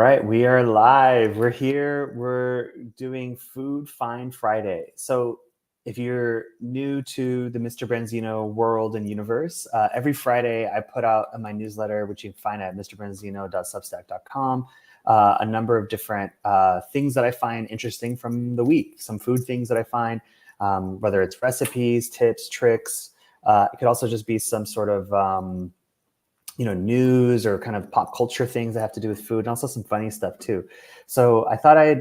right, we are live. We're here. We're doing Food Find Friday. So, if you're new to the Mr. Branzino world and universe, every Friday I put out in my newsletter, which you can find at mrbranzino.substack.com, a number of different things that I find interesting from the week, some food things that I find, whether it's recipes, tips, tricks. It could also just be some sort of news or kind of pop culture things that have to do with food, and also some funny stuff too. So I thought I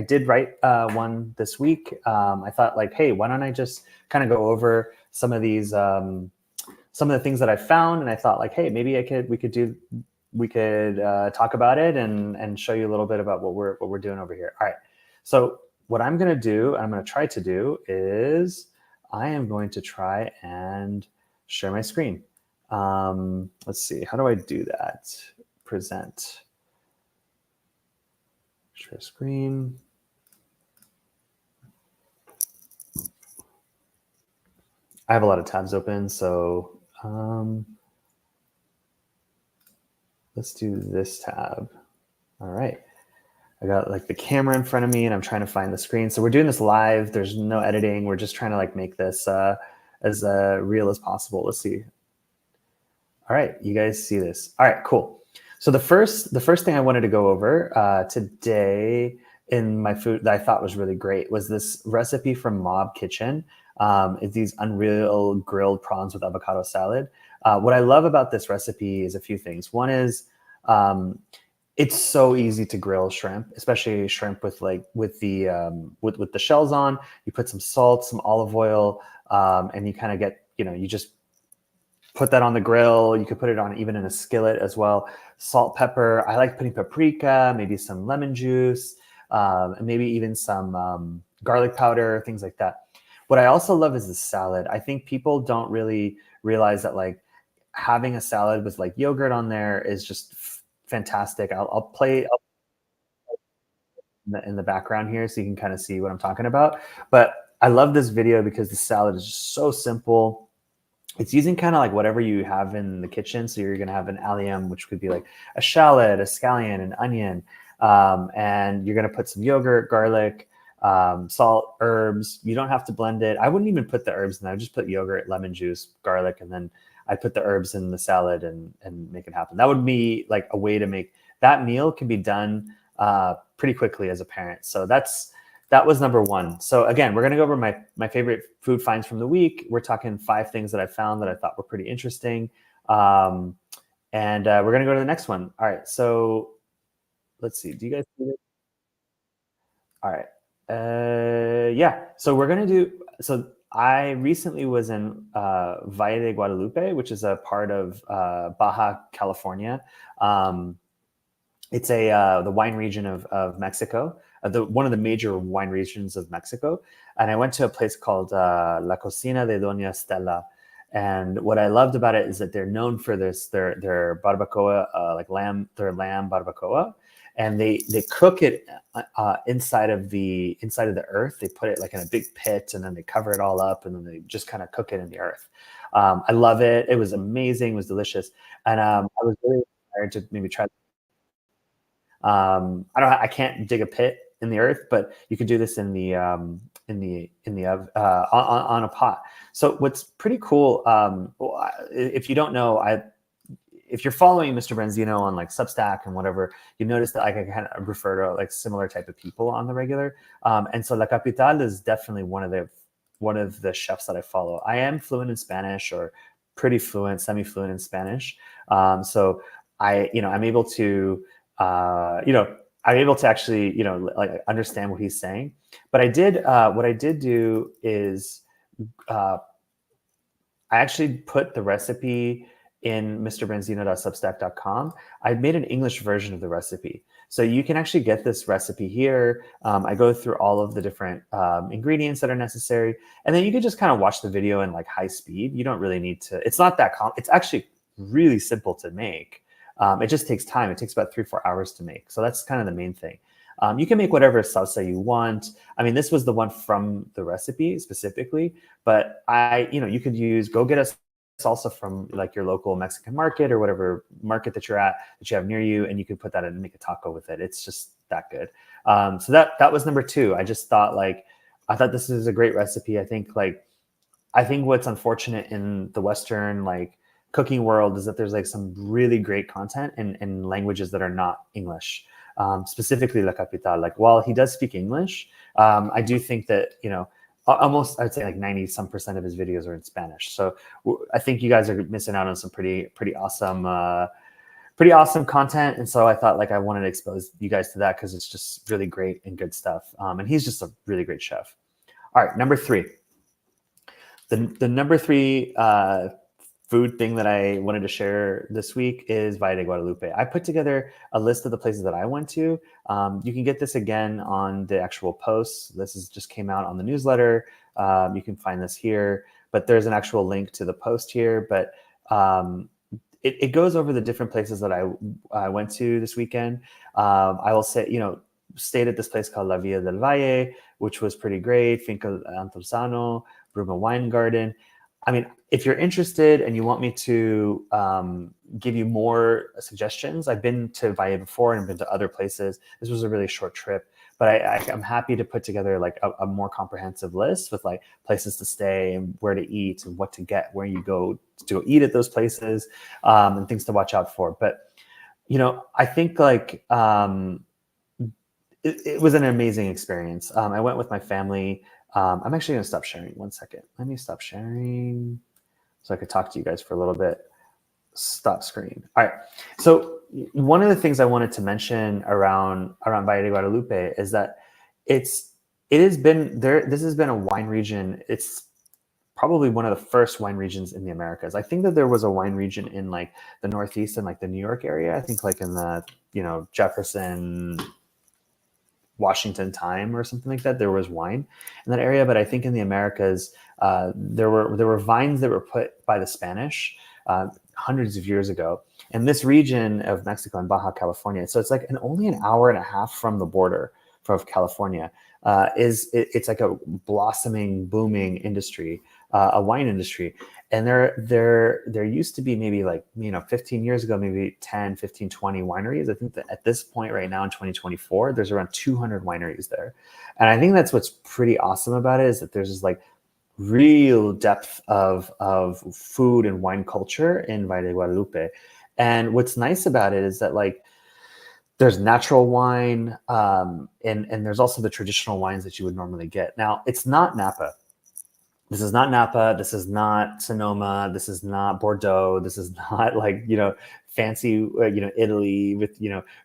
did write one this week. I thought like, hey, why don't I just kind of go over some of these, some of the things that I found, and I thought like, hey, maybe we could talk about it and show you a little bit about what we're doing over here. All right. So what I'm going to try to do is I am going to try and share my screen. Let's see, how do I do that? Present, share screen. I have a lot of tabs open, so let's do this tab. All right. I got like the camera in front of me and I'm trying to find the screen. So we're doing this live. There's no editing. We're just trying to like make this as real as possible. Let's see. All right, you guys see this. All right, cool. So the first thing I wanted to go over today in my food that I thought was really great was this recipe from Mob Kitchen. It's these unreal grilled prawns with avocado salad. What I love about this recipe is a few things. One is it's so easy to grill shrimp, especially shrimp with the shells on. You put some salt, some olive oil, and you kind of get, you just put that on the grill. You could put it on even in a skillet as well. Salt, pepper. I like putting paprika, maybe some lemon juice, and maybe even some garlic powder, things like that. What I also love is the salad. I think people don't really realize that like having a salad with like yogurt on there is just fantastic. I'll play in the background here so you can kind of see what I'm talking about. But I love this video because the salad is just so simple. It's using kind of like whatever you have in the kitchen. So you're going to have an allium, which could be like a shallot, a scallion, an onion. And you're going to put some yogurt, garlic, salt, herbs. You don't have to blend it. I wouldn't even put the herbs in there. I just put yogurt, lemon juice, garlic, and then I put the herbs in the salad and make it happen. That would be like a way to make that meal can be done pretty quickly as a parent. So that was number one. So again, we're going to go over my favorite food finds from the week. We're talking 5 things that I found that I thought were pretty interesting. And we're going to go to the next one. All right. So let's see. Do you guys see it? All right. Yeah. So we're going to do, so I recently was in Valle de Guadalupe, which is a part of Baja California. It's the wine region of Mexico, one of the major wine regions of Mexico. And I went to a place called La Cocina de Doña Stella. And what I loved about it is that they're known for their barbacoa, their lamb barbacoa. And they cook it inside of the earth. They put it like in a big pit, and then they cover it all up, and then they just kind of cook it in the earth. I love it. It was amazing. It was delicious, and I was really inspired to maybe try. I can't dig a pit in the earth, but you could do this in the on a pot. So what's pretty cool, if you don't know, if you're following Mr. Branzino on like Substack and whatever, you notice that like I kind of refer to like similar type of people on the regular. And so La Capital is definitely one of the chefs that I follow. I am fluent in Spanish, or pretty fluent, semi-fluent in Spanish. So I'm able to actually, like understand what he's saying. But what I did do is I actually put the recipe in mrbranzino.substack.com. I made an English version of the recipe. So you can actually get this recipe here. I go through all of the different ingredients that are necessary. And then you can just kind of watch the video in like high speed. You don't really need to, it's not that it's actually really simple to make. It just takes time. It takes about 3-4 hours to make. So that's kind of the main thing. You can make whatever salsa you want. I mean, this was the one from the recipe specifically, but you could use, go get a salsa from like your local Mexican market or whatever market that you're at that you have near you, and you can put that in and make a taco with it. It's just that good. So that was number two. I just thought I thought this is a great recipe. I think what's unfortunate in the Western like cooking world is that there's like some really great content in languages that are not English. Specifically La Capital. Like while he does speak English, I do think that, almost I'd say like 90% of his videos are in Spanish. So I think you guys are missing out on some pretty awesome content. And so I thought like I wanted to expose you guys to that because it's just really great and good stuff. And he's just a really great chef. All right, number three. The number three food thing that I wanted to share this week is Valle de Guadalupe. I put together a list of the places that I went to. You can get this again on the actual posts. Just came out on the newsletter. You can find this here, but there's an actual link to the post here. But it goes over the different places that I went to this weekend. I will say, stayed at this place called La Villa del Valle, which was pretty great. Finca Antolzano, Bruma Wine Garden. I mean, if you're interested and you want me to give you more suggestions, I've been to Valle before and been to other places. This was a really short trip, but I'm happy to put together like a more comprehensive list with like places to stay and where to eat and what to get, where you go to eat at those places, and things to watch out for. But, I think like it was an amazing experience. I went with my family. I'm actually going to stop sharing. One second. Let me stop sharing so I could talk to you guys for a little bit. Stop screen. All right. So one of the things I wanted to mention around Valle de Guadalupe is that it has been there. This has been a wine region. It's probably one of the first wine regions in the Americas. I think that there was a wine region in like the Northeast and like the New York area. I think like in the, Jefferson, Washington time or something like that, there was wine in that area. But I think in the Americas, there were vines that were put by the Spanish hundreds of years ago. And this region of Mexico and Baja California, so it's like only an hour and a half from the border from California, it's like a blossoming, booming industry, a wine industry. And there used to be maybe 15 years ago, maybe 10, 15, 20 wineries. I think that at this point right now in 2024, there's around 200 wineries there. And I think that's what's pretty awesome about it, is that there's this like real depth of food and wine culture in Valle de Guadalupe. And what's nice about it is that like there's natural wine, and there's also the traditional wines that you would normally get. Now, it's not Napa. This is not Napa. This is not Sonoma. This is not Bordeaux. This is not fancy, Italy with,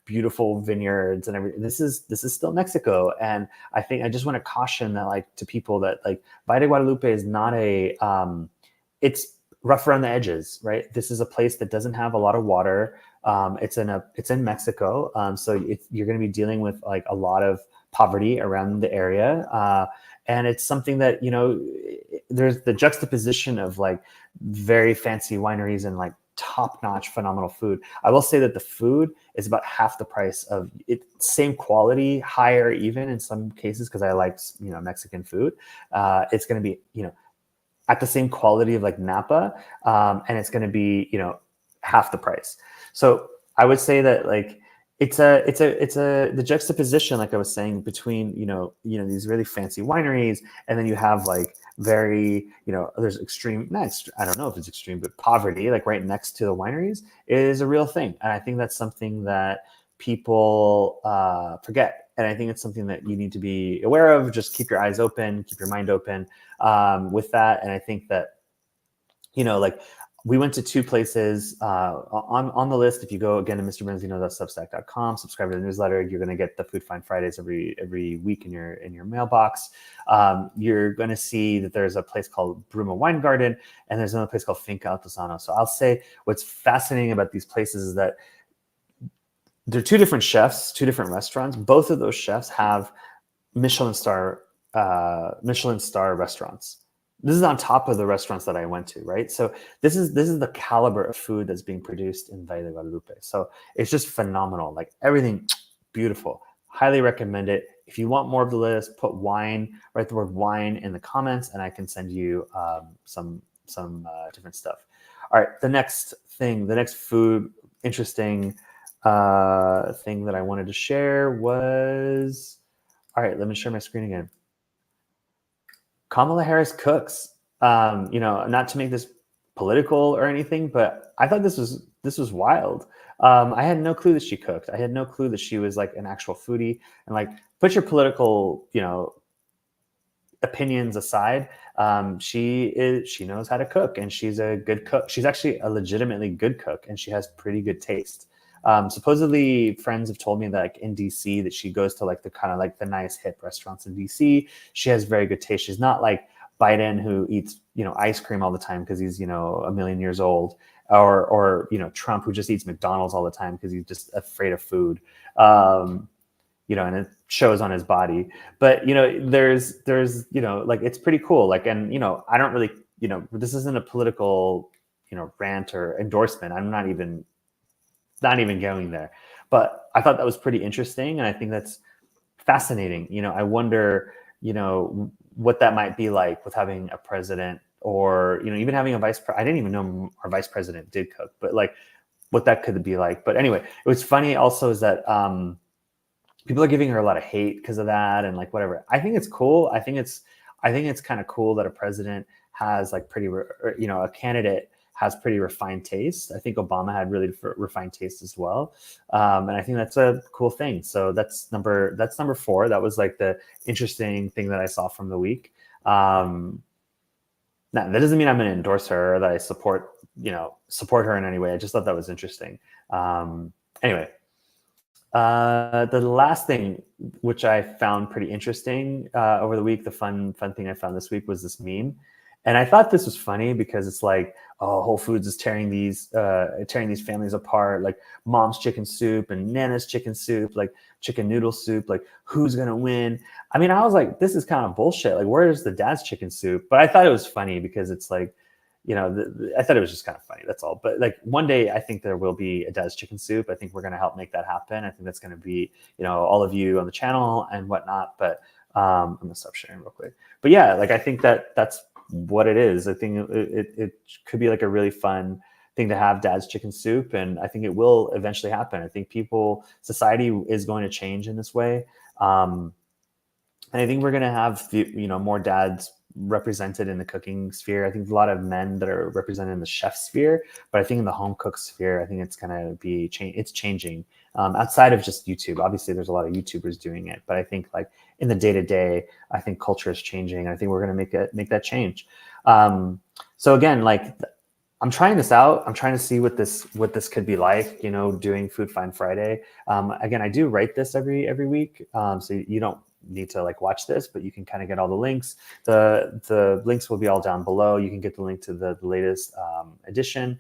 beautiful vineyards and everything. This is still Mexico. And I think I just want to caution that to people that Valle de Guadalupe is not it's rough around the edges, right? This is a place that doesn't have a lot of water. It's in Mexico. So you're going to be dealing with a lot of poverty around the area. And it's something that, there's the juxtaposition of very fancy wineries and top-notch, phenomenal food. I will say that the food is about half the price of it, same quality, higher even in some cases, because I like, Mexican food. It's going to be, at the same quality of Napa, and it's going to be, half the price. So I would say that it's the juxtaposition, like I was saying, between these really fancy wineries, and then you have very there's extreme, I don't know if it's extreme, but poverty right next to the wineries is a real thing. And I think that's something that people forget, and I think it's something that you need to be aware of. Just keep your eyes open, keep your mind open with that. And I think that we went to two places on the list. If you go again to mrbranzino.substack.com, subscribe to the newsletter, you're going to get the Food Find Fridays every week in your mailbox. You're going to see that there's a place called Bruma Wine Garden, and there's another place called Finca Altozano. So I'll say what's fascinating about these places is that they're two different chefs, two different restaurants. Both of those chefs have Michelin star restaurants. This is on top of the restaurants that I went to, right? So this is the caliber of food that's being produced in Valle de Guadalupe. So it's just phenomenal. Everything beautiful. Highly recommend it. If you want more of the list, put wine, write the word wine in the comments, and I can send you some different stuff. All right, the next food interesting thing that I wanted to share was, all right, let me share my screen again. Kamala Harris cooks. Not to make this political or anything, but I thought this was wild. I had no clue that she cooked. I had no clue that she was like an actual foodie. And like, put your political, opinions aside, she knows how to cook, and she's a good cook. She's actually a legitimately good cook, and she has pretty good taste. Supposedly, friends have told me that like in DC, that she goes to like the kind of like the nice hip restaurants in DC. She has very good taste. She's not like Biden, who eats ice cream all the time because he's a million years old, or Trump, who just eats McDonald's all the time because he's just afraid of food. And it shows on his body. But there's like, it's pretty cool. Like, and I don't really, this isn't a political rant or endorsement. I'm not even going there. But I thought that was pretty interesting, and I think that's fascinating. I wonder, what that might be like with having a president, or even having a I didn't even know our vice president did cook, but like what that could be like. But anyway, it was funny also is that people are giving her a lot of hate because of that, and like whatever. I think it's cool. I think it's kind of cool that a president has like a candidate has pretty refined taste. I think Obama had really refined taste as well, and I think that's a cool thing. So that's number 4. That was like the interesting thing that I saw from the week. Now, that doesn't mean I'm going to endorse her or that I support her in any way. I just thought that was interesting. Anyway. The last thing, which I found pretty interesting over the week, the fun thing I found this week was this meme, and I thought this was funny because it's like, oh, Whole Foods is tearing these families apart, like mom's chicken soup and Nana's chicken soup, like chicken noodle soup, like who's gonna win? I mean, I was like, this is kind of bullshit. Like, where's the dad's chicken soup? But I thought it was funny because it's like, I thought it was just kind of funny. That's all. But like one day, I think there will be a Dad's chicken soup. I think we're going to help make that happen. I think that's going to be, all of you on the channel and whatnot. But I'm going to stop sharing real quick. But yeah, like I think that's what it is. I think it could be like a really fun thing to have Dad's chicken soup, and I think it will eventually happen. I think society is going to change in this way, and I think we're going to have more dads represented in the cooking sphere. I think a lot of men that are represented in the chef sphere, but I think in the home cook sphere, I think it's going to be it's changing outside of just YouTube. Obviously, there's a lot of YouTubers doing it, but I think like in the day to day, I think culture is changing, and I think we're going to make that change. So again, like I'm trying this out. I'm trying to see what this could be like. Doing Food Find Friday. Again, I do write this every week, so you don't need to like watch this, but you can kind of get all the links. The links will be all down below. You can get the link to the latest edition,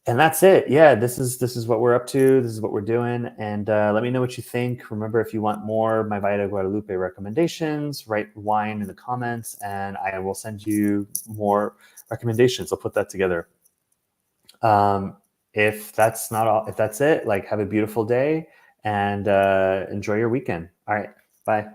and that's it. Yeah, this is what we're up to. This is what we're doing, and let me know what you think. Remember, if you want more my Valle de Guadalupe recommendations, write wine in the comments, and I will send you more recommendations. I'll put that together. If that's not all, if that's it, like have a beautiful day and enjoy your weekend. All right, bye.